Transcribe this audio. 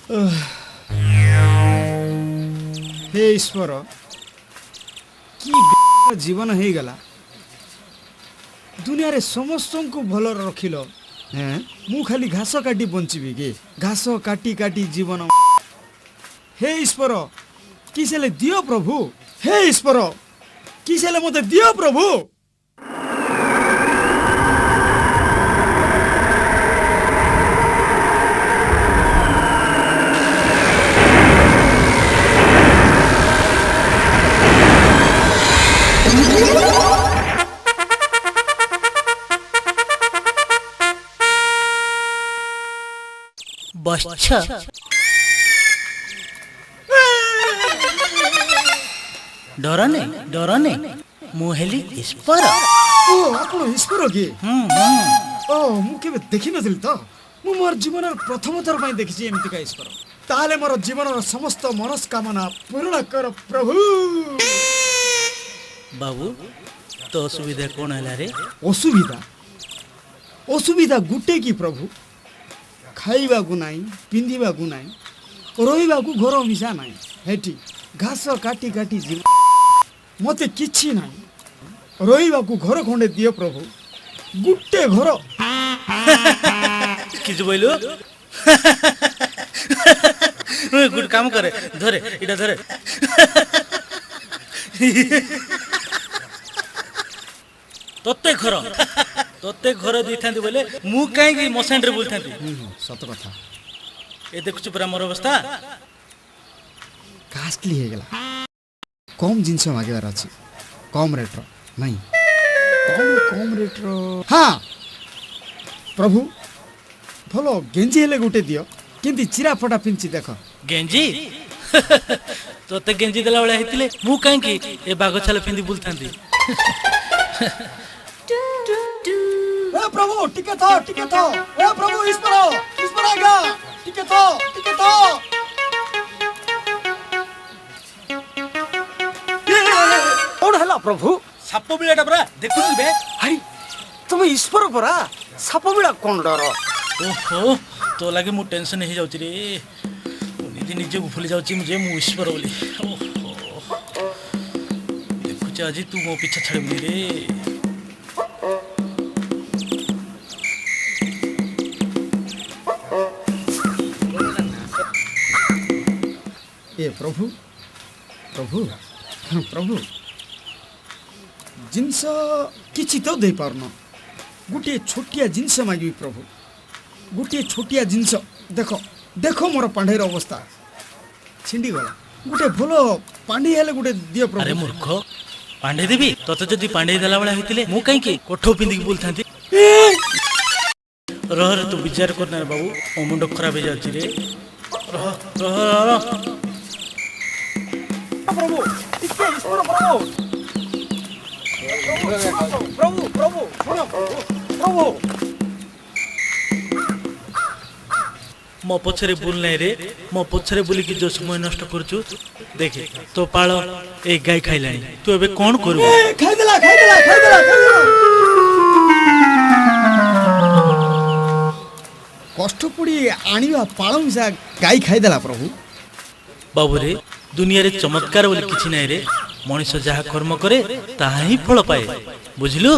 हे ईश्वर कि जीवन हो गला दुनिया रे समस्त को भल रखिल मु खाली घास काटी बंचीबी कि घास काटी काटी जीवन हे ईश्वर किसेले दियो प्रभु हे ईश्वर किसेले मते दियो प्रभु बच्चा डरने मुहेली ईश्वर ओ आपण ईश्वर की ओ मु केबे देखि नथिल त मु मोर जीवन प्रथम थर पई देखिछि एमिति का ईश्वर ताले मोर जीवन समस्त मनस्कामना पूर्ण कर प्रभु बाबू तो असुविधा कोन हला रे असुविधा असुविधा गुटे की प्रभु खाइबा को नाही पिंधिबा को नाही रोइबा को घर मिसा नाही हेठी घास काटी काटी जीवन मते किछि नाही रोइबा को घर खंडे दियो प्रभु गुटे घर किछ बोइलो गुड काम करे धरे इटा धरे तोते घर देथांती बोले मु काई की मसेन रे बोलथांती सत कथा ए देखुछ पूरा मोर अवस्था कास्टली हे गेला कम जिंस मागेबार अछि कम रेट रो नहीं कम रेट रो हां प्रभु भलो गेंजी हेले गुटे दियो किंती चिरा फटा पिंची देखो गेंजी तोते गेंजी देला वाला हेतिले मु काई की ए बाग छाले पिंदी बोलथांती ए प्रभु टिके तो ए प्रभु ईश्वर आगा टिके तो कौन हला प्रभु साप बिलाटा परा देखुछ बे हाय तुम ईश्वर परा साप बिला कोन डर ओहो तो लागे मु टेंशन हे जाउची रे निजे निजे को भूली जाउची मुझे मु ईश्वर बोली ओहो देखुछ आज तू मो पीछा छड़बली रे ए प्रभु जिनस किछि तो दे पारनो गुटे छोटिया जिनस मागी प्रभु गुटे छोटिया जिनस देखो मोर पांडेर अवस्था छिंडी गला गुटे भलो पांडे हेले गुटे दियो प्रभु अरे मूर्ख पांडे देबी तते जदी पांडे देला वाला हेतिले मु काई की कोठो पिंदी बोलथांती रह तू विचार करना रे बाबू ओ मुंडो खराब हे जाउची रे रह प्रभु टिके ईश्वर प्रभु मो पछरे बुल नहीं रे मो पछरे बुली की जो समय नष्ट करछु देखे तो पाळ ए गाय खाइलानी तू एबे कोन करबो खाइ देला कष्ट पड़ी आनिबा पाळ मिसा गाय खाइ देला प्रभु बाबू रे दुनिया रे चमत्कार बोली किछि नहीं रे मनुष्य जहा कर्म करे ताहा ही फल पाए बुझलु।